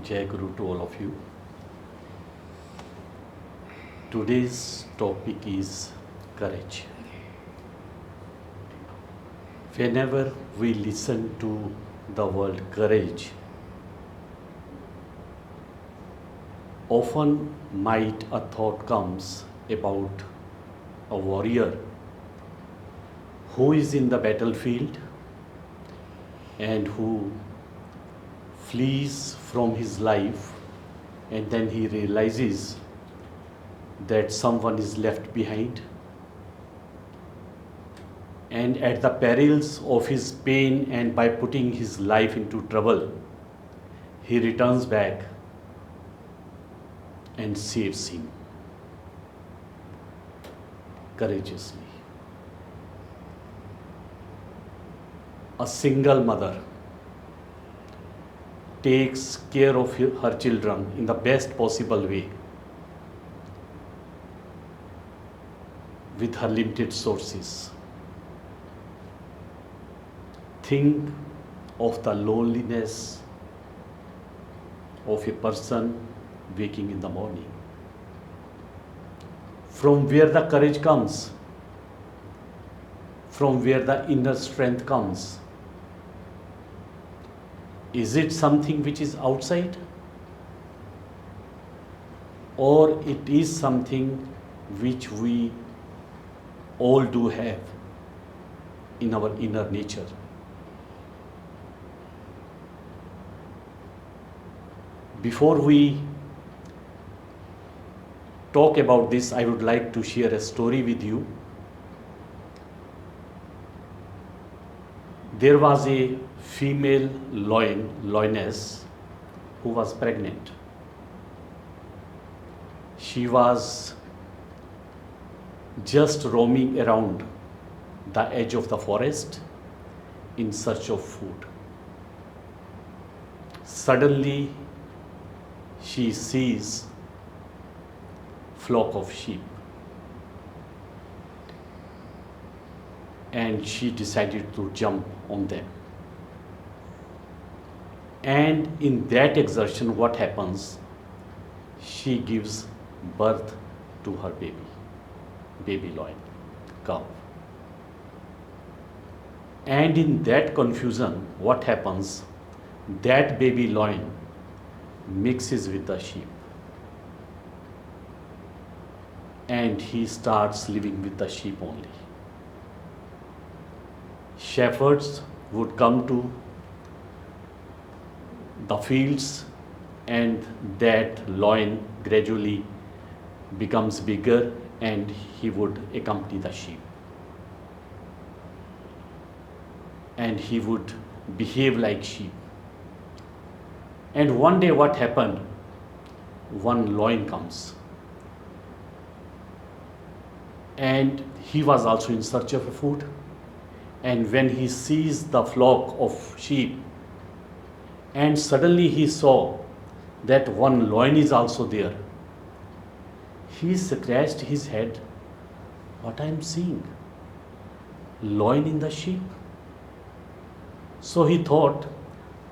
Jai Guru to all of you. Today's topic is courage. Whenever we listen to the word courage, often might a thought comes about a warrior who is in the battlefield and who flees from his life, and then he realizes that someone is left behind, and at the perils of his pain and by putting his life into trouble, he returns back and saves him courageously. A single mother takes care of her children in the best possible way with her limited sources. Think of the loneliness of a person waking in the morning. From where the courage comes, from where the inner strength comes. Is it something which is outside? Or it is something which we all do have in our inner nature? Before we talk about this, I would like to share a story with you. There was a female lioness who was pregnant. She was just roaming around the edge of the forest in search of food. Suddenly, she sees flock of sheep, and she decided to jump on them. And in that exertion, what happens? She gives birth to her baby lion, calf. And in that confusion, what happens? That baby lion mixes with the sheep, and he starts living with the sheep only. Shepherds would come to the fields, and that lion gradually becomes bigger, and he would accompany the sheep. And he would behave like sheep. And one day what happened? One lion comes. And he was also in search of food. And when he sees the flock of sheep, and suddenly he saw that one lion is also there, he scratched his head. What I am seeing? Lion in the sheep. So he thought,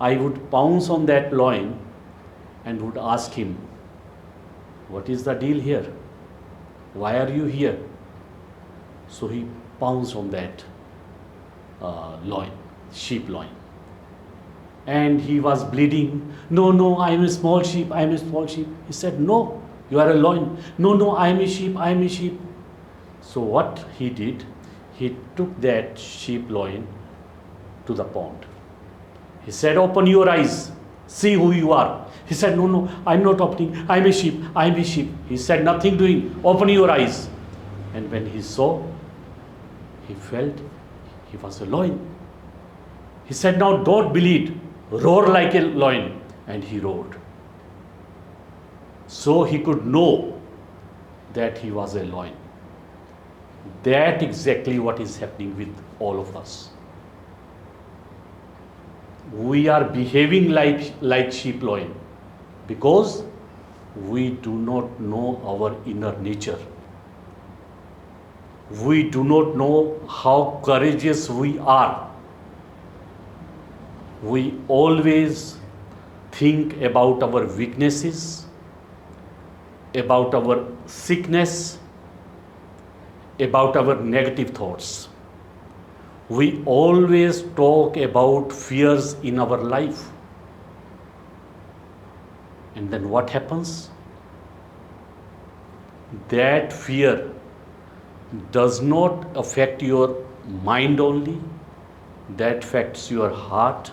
I would pounce on that lion and would ask him, what is the deal here? Why are you here? So he pounced on that loin, sheep loin. And he was bleeding. No, I am a small sheep, I am a small sheep. He said, no, you are a loin. No, I am a sheep, I am a sheep. So what he did, he took that sheep loin to the pond. He said, open your eyes, see who you are. He said, no, I am not opening, I am a sheep, I am a sheep. He said, nothing doing, open your eyes. And when he saw, he felt he was a lion. He said, now don't bleed, roar like a lion. And he roared. So he could know that he was a lion. That exactly what is happening with all of us. We are behaving like sheep lion because we do not know our inner nature. We do not know how courageous we are. We always think about our weaknesses, about our sickness, about our negative thoughts. We always talk about fears in our life. And then what happens? That fear does not affect your mind only, that affects your heart,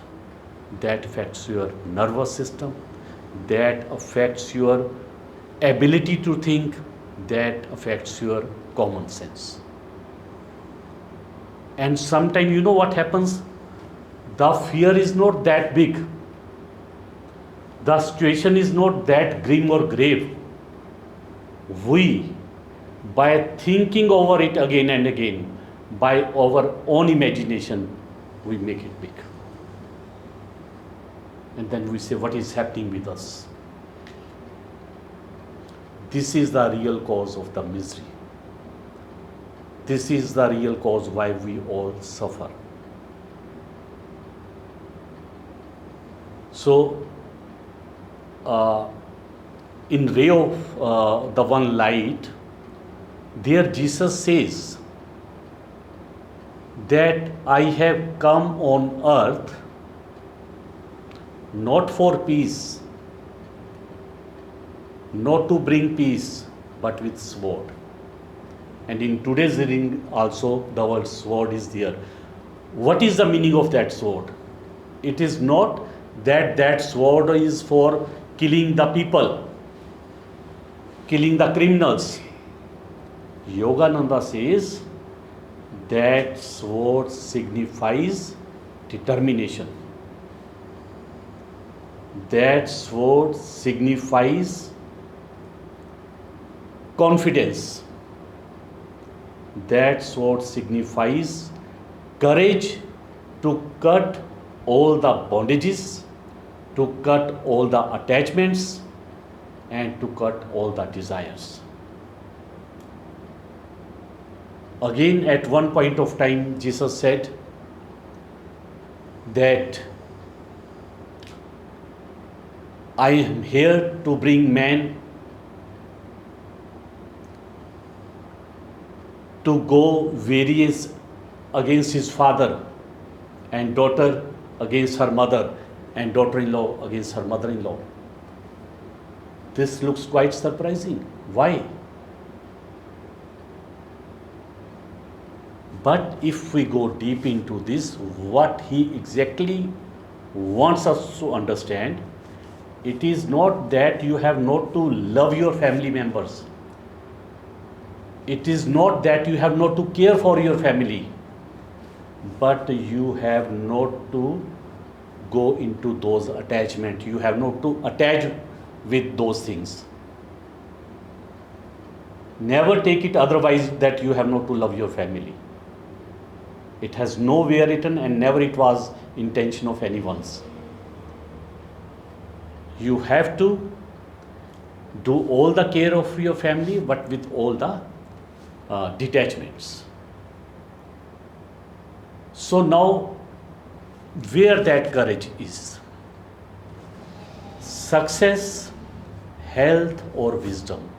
that affects your nervous system, that affects your ability to think, that affects your common sense. And sometimes you know what happens? The fear is not that big. The situation is not that grim or grave. We, by thinking over it again and again, by our own imagination, we make it big. And then we say, what is happening with us? This is the real cause of the misery. This is the real cause why we all suffer. So, in ray of the one light, there Jesus says that I have come on earth not for peace, not to bring peace, but with sword. And in today's reading also the word sword is there. What is the meaning of that sword? It is not that that sword is for killing the people, killing the criminals. Yogananda says that sword signifies determination. That sword signifies confidence. That sword signifies courage to cut all the bondages, to cut all the attachments, and to cut all the desires. Again, at one point of time, Jesus said that I am here to bring man to go various against his father, and daughter against her mother, and daughter-in-law against her mother-in-law. This looks quite surprising. Why? But if we go deep into this, what he exactly wants us to understand, it is not that you have not to love your family members. It is not that you have not to care for your family, but you have not to go into those attachments. You have not to attach with those things. Never take it otherwise that you have not to love your family. It has nowhere written, and never it was intention of anyone's. You have to do all the care of your family, but with all the detachments. So now, where that courage is? Success, health, or wisdom.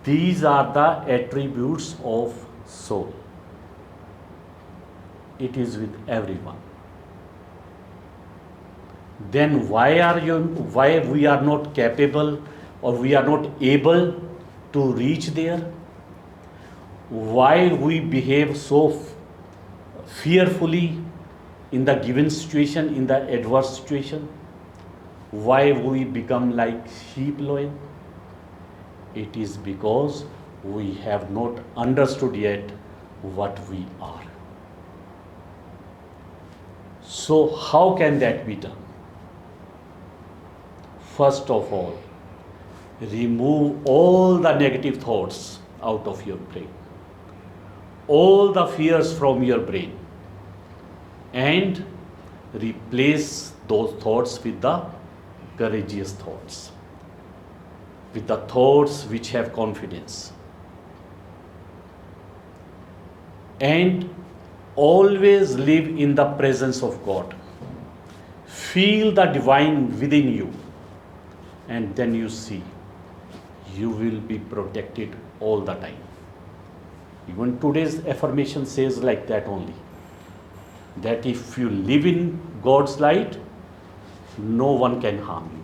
These are the attributes of soul. It is with everyone. Then why we are not capable, or we are not able to reach there? Why we behave so fearfully in the given situation, in the adverse situation? Why we become like sheep loin? It is because we have not understood yet what we are. So how can that be done? First of all, remove all the negative thoughts out of your brain, all the fears from your brain, and replace those thoughts with the courageous thoughts, with the thoughts which have confidence. And always live in the presence of God. Feel the divine within you, and then you see you will be protected all the time. Even today's affirmation says like that only, that if you live in God's light, no one can harm you.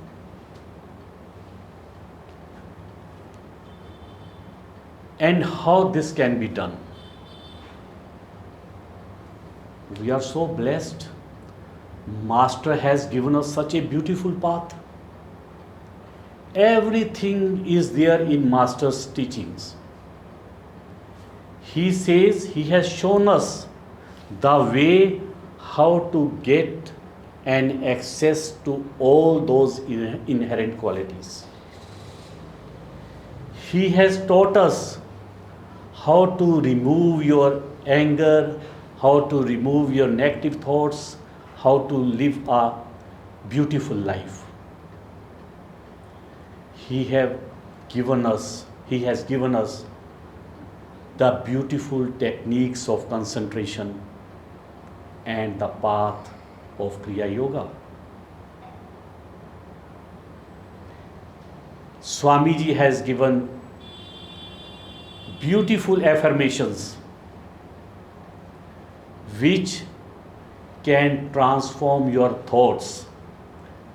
And how this can be done? We are so blessed. Master has given us such a beautiful path. Everything is there in Master's teachings. He says he has shown us the way how to get and access to all those inherent qualities. He has taught us how to remove your anger, how to remove your negative thoughts, how to live a beautiful life. He has given us the beautiful techniques of concentration and the path of Kriya Yoga. Swamiji has given beautiful affirmations which can transform your thoughts,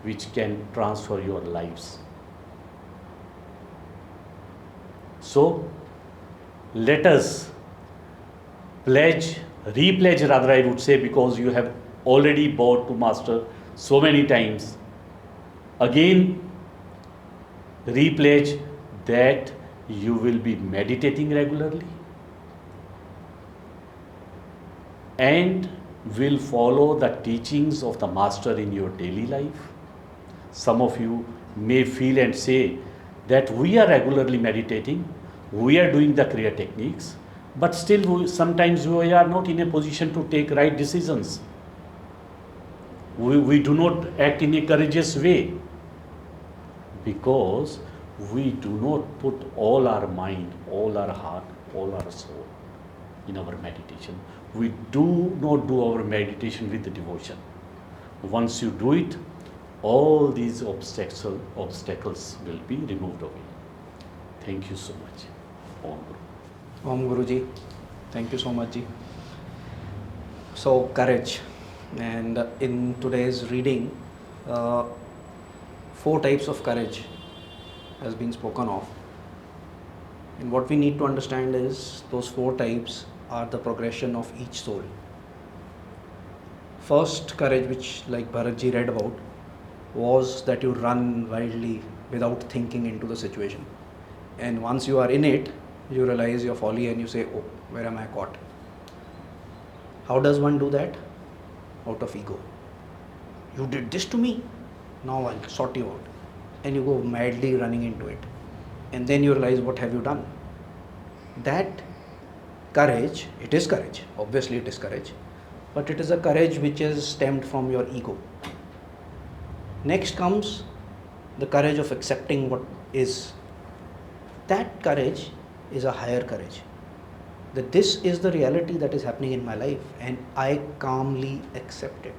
which can transfer your lives. So, let us repledge rather I would say, because you have already bowed to Master so many times. Again, repledge that you will be meditating regularly and will follow the teachings of the Master in your daily life. Some of you may feel and say that we are regularly meditating, we are doing the Kriya techniques, but still sometimes we are not in a position to take right decisions. We do not act in a courageous way because we do not put all our mind, all our heart, all our soul in our meditation. We do not do our meditation with the devotion. Once you do it, all these obstacles will be removed away. Thank you so much. Om Guru. Om Guruji. Thank you so much, Ji. So, courage. And in today's reading, 4 types of courage has been spoken of. And what we need to understand is those 4 types are the progression of each soul. First courage, which like Bharatji read about, was that you run wildly without thinking into the situation. And once you are in it, you realize your folly and you say, oh, where am I caught? How does one do that? Out of ego. You did this to me, now I'll sort you out. And you go madly running into it. And then you realize, what have you done? That courage, it is courage, obviously it is courage, but it is a courage which is stemmed from your ego. Next comes the courage of accepting what is. That courage is a higher courage. That this is the reality that is happening in my life and I calmly accept it.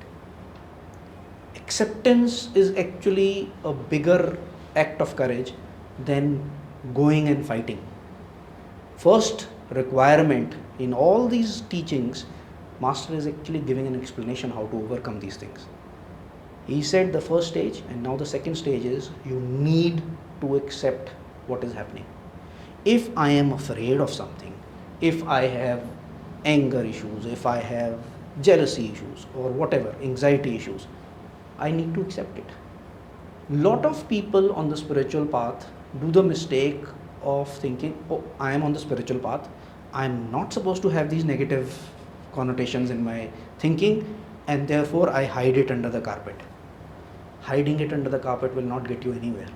Acceptance is actually a bigger act of courage than going and fighting. First requirement in all these teachings, Master is actually giving an explanation how to overcome these things. He said the first stage, and now the second stage is you need to accept what is happening. If I am afraid of something, if I have anger issues, if I have jealousy issues or whatever, anxiety issues, I need to accept it. Lot of people on the spiritual path do the mistake of thinking, oh, I am on the spiritual path, I am not supposed to have these negative connotations in my thinking, and therefore I hide it under the carpet. Hiding it under the carpet will not get you anywhere.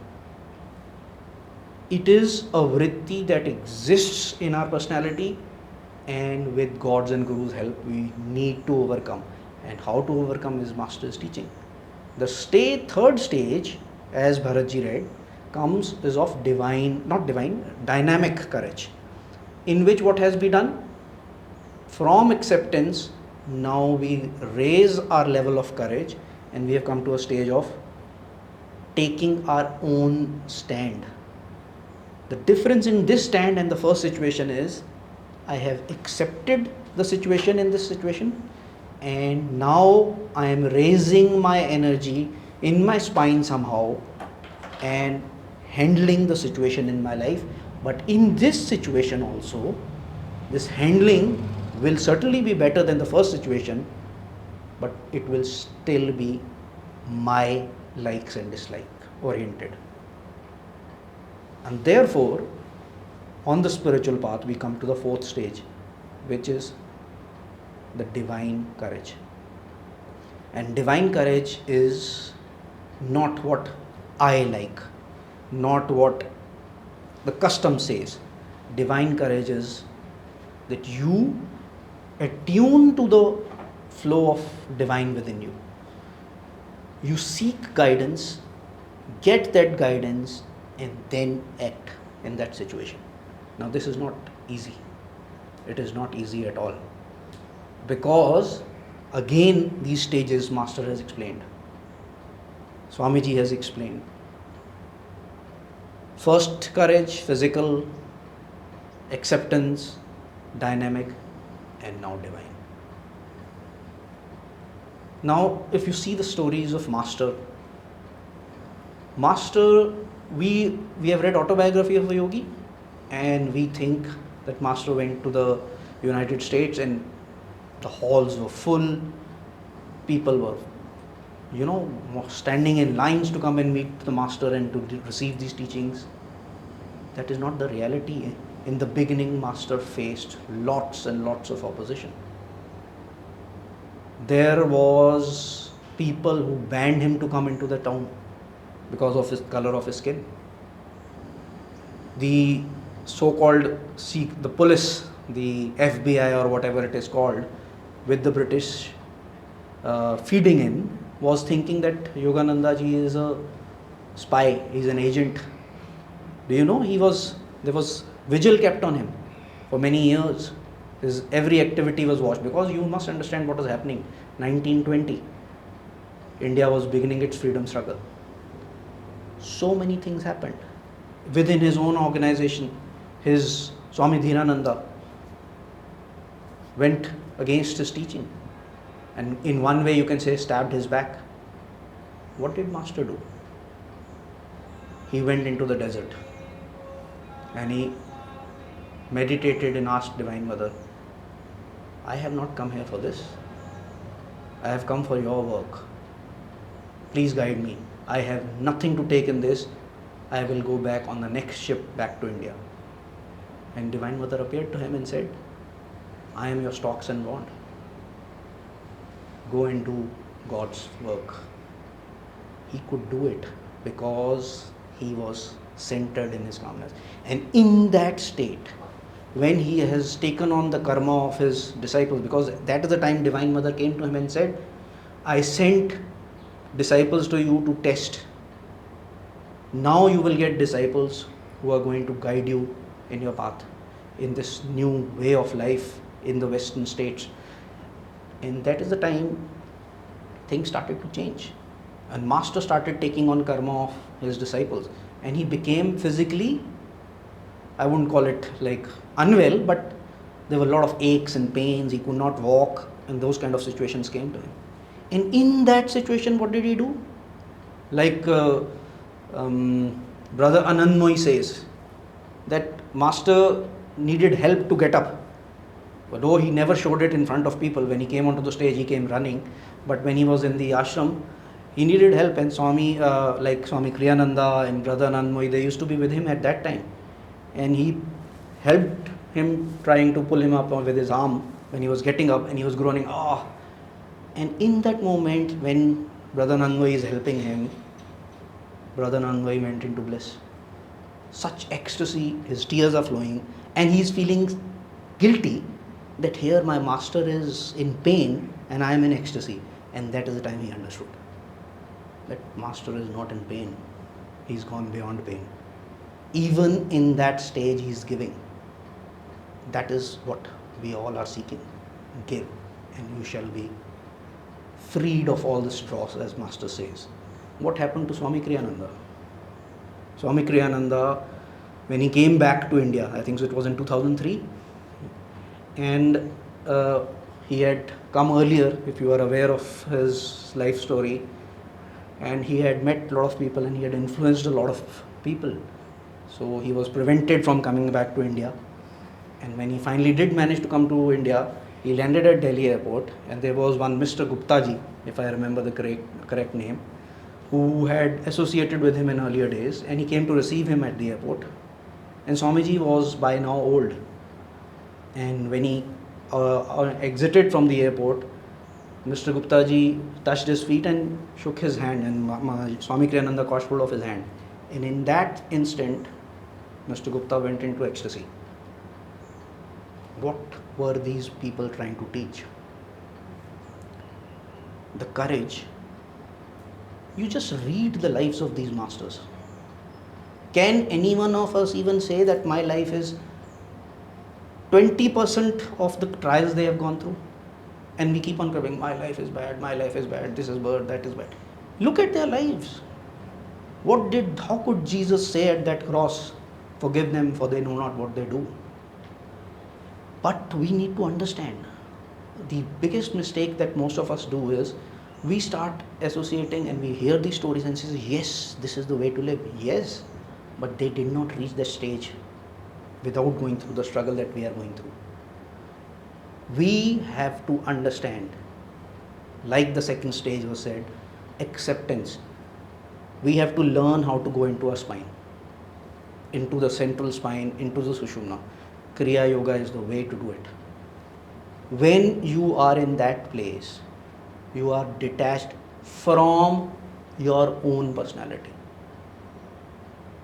It is a vritti that exists in our personality, and with God's and Guru's help we need to overcome. And how to overcome is Master's teaching. The third stage, as Bharatji read, comes is of dynamic courage, in which what has been done? From acceptance, now we raise our level of courage and we have come to a stage of taking our own stand. The difference in this stand and the first situation is I have accepted the situation in this situation, and now I am raising my energy in my spine somehow and handling the situation in my life. But in this situation also, this handling will certainly be better than the first situation, but it will still be my likes and dislike oriented. And therefore, on the spiritual path, we come to the fourth stage, which is the divine courage. And divine courage is not what I like, not what the custom says. Divine courage is that you attune to the flow of divine within you. You seek guidance, get that guidance, and then act in that situation. Now, this is not easy. It is not easy at all. Because, again, these stages Master has explained. Swamiji has explained. First, courage, physical, acceptance, dynamic, and now divine. Now, if you see the stories of Master, we have read autobiography of a yogi, and we think that Master went to the United States and the halls were full, people were, standing in lines to come and meet the Master and to receive these teachings. That is not the reality. In the beginning, Master faced lots and lots of opposition. There was people who banned him to come into the town because of his color of his skin. The so-called the police, the FBI or whatever it is called, with the British feeding in, was thinking that Yogananda ji is a spy, he's an agent. Do you know there was vigil kept on him for many years. His every activity was watched, because you must understand what was happening. 1920, India was beginning its freedom struggle. So many things happened. Within his own organization, his Swami Dhirananda went against his teaching, and in one way you can say stabbed his back. What did Master do? He went into the desert and he meditated and asked Divine Mother, I have not come here for this. I have come for your work. Please guide me. I have nothing to take in this. I will go back on the next ship back to India. And Divine Mother appeared to him and said, I am your stocks and bond. Go and do God's work. He could do it because he was centered in his calmness. And in that state, when he has taken on the karma of his disciples, because that is the time Divine Mother came to him and said, I sent disciples to you to test. Now you will get disciples who are going to guide you in your path, in this new way of life in the Western states. And that is the time things started to change. And Master started taking on karma of his disciples. And he became physically, I wouldn't call it like unwell, but there were a lot of aches and pains. He could not walk, and those kind of situations came to him. And in that situation, what did he do? Like Brother Anandmoy says, that Master needed help to get up. But though he never showed it in front of people, when he came onto the stage, he came running. But when he was in the ashram, he needed help, and Swami, like Swami Kriyananda and Brother Anandmoy, they used to be with him at that time. And he helped him, trying to pull him up with his arm when he was getting up, and he was groaning, ah. And in that moment, when Brother Anandmoy is helping him, Brother Anandmoy went into bliss. Such ecstasy, his tears are flowing, and he is feeling guilty that here my Master is in pain and I am in ecstasy. And that is the time he understood that Master is not in pain. He's gone beyond pain. Even in that stage he is giving. That is what we all are seeking. Give and you shall be freed of all the straws, as Master says. What happened to Swami Kriyananda? Swami Kriyananda, when he came back to India, I think it was in 2003, and he had come earlier, if you are aware of his life story, and he had met a lot of people and he had influenced a lot of people. So he was prevented from coming back to India. And when he finally did manage to come to India, he landed at Delhi airport, and there was one Mr. Gupta ji, if I remember the correct name, who had associated with him in earlier days, and he came to receive him at the airport. And Swamiji was by now old. And when he exited from the airport, Mr. Gupta ji touched his feet and shook his hand, and Swami Kriyananda caught hold of his hand. And in that instant, Mr. Gupta went into ecstasy. What were these people trying to teach? The courage. You just read the lives of these masters. Can any one of us even say that my life is 20% of the trials they have gone through? And we keep on crying, my life is bad, this is bad, that is bad. Look at their lives. How could Jesus say at that cross, forgive them for they know not what they do? But we need to understand, the biggest mistake that most of us do is, we start associating and we hear these stories and say, yes, this is the way to live. Yes, but they did not reach that stage without going through the struggle that we are going through. We have to understand, like the second stage was said, acceptance. We have to learn how to go into our spine, into the central spine, into the Sushumna. Kriya Yoga is the way to do it. When you are in that place, you are detached from your own personality.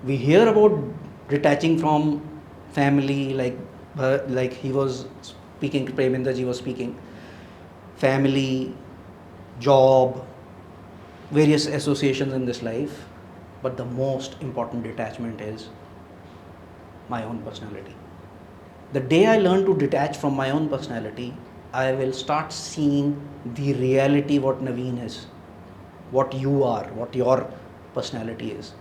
We hear about detaching from family, like he was speaking, Preminder ji was speaking, family, job, various associations in this life, but the most important detachment is my own personality. The day I learn to detach from my own personality, I will start seeing the reality, what Naveen is, what you are, what your personality is.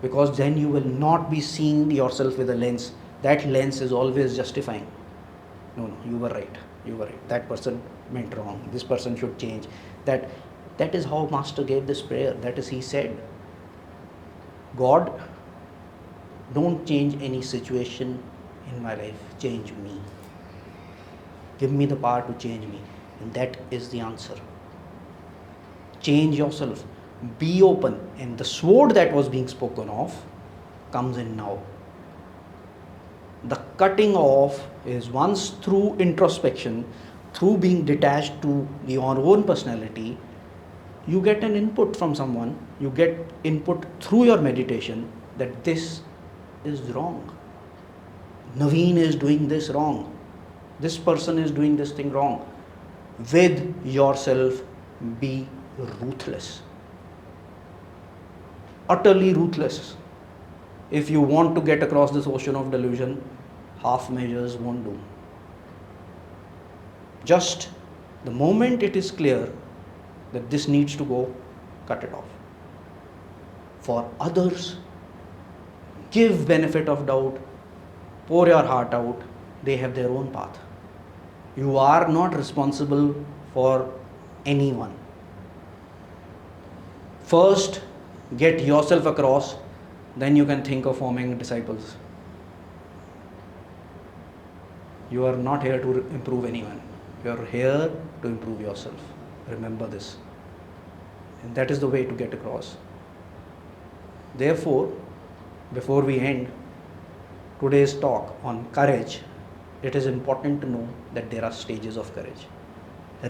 Because then you will not be seeing yourself with a lens. That lens is always justifying. No, you were right. That person meant wrong. This person should change. That is how Master gave this prayer. That is, he said, God, don't change any situation in my life. Change me. Give me the power to change me. And that is the answer. Change yourself. Be open. And the sword that was being spoken of comes in now. The cutting off is once through introspection, through being detached to your own personality, you get an input from someone, you get input through your meditation that this is wrong. Naveen is doing this wrong. This person is doing this thing wrong. With yourself, be ruthless. Utterly ruthless. If you want to get across this ocean of delusion, half measures won't do. Just the moment it is clear that this needs to go, cut it off. For others, give benefit of doubt, pour your heart out, they have their own path. You are not responsible for anyone. First, get yourself across, then you can think of forming disciples. You are not here to improve anyone. You are here to improve yourself. Remember this. And that is the way to get across. Therefore, before we end today's talk on courage, it is important to know that there are stages of courage.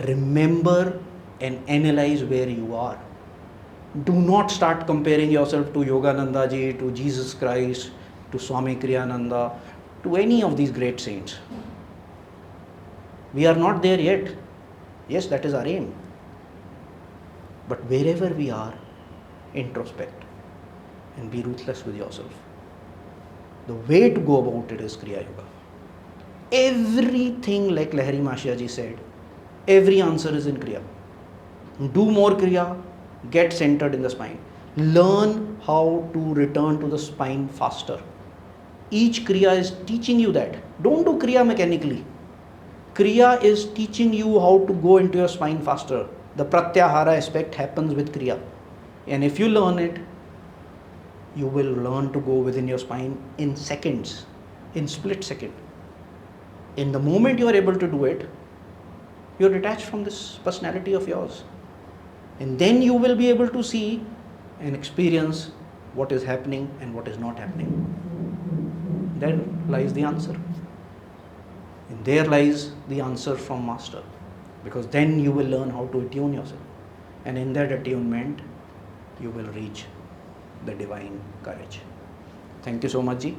Remember and analyze where you are. Do not start comparing yourself to Yogananda ji, to Jesus Christ, to Swami Kriyananda, to any of these great saints. We are not there yet. Yes, that is our aim. But wherever we are, introspect and be ruthless with yourself. The way to go about it is Kriya Yoga. Everything, like Lahari Mashya ji said, every answer is in Kriya. Do more Kriya, get centered in the spine. Learn how to return to the spine faster. Each Kriya is teaching you that. Don't do Kriya mechanically. Kriya is teaching you how to go into your spine faster. The Pratyahara aspect happens with Kriya. And if you learn it, you will learn to go within your spine in seconds, in split second. In the moment you are able to do it, you're detached from this personality of yours. And then you will be able to see and experience what is happening and what is not happening. There lies the answer. And there lies the answer from Master. Because then you will learn how to attune yourself. And in that attunement, you will reach the divine courage. Thank you so much, Ji.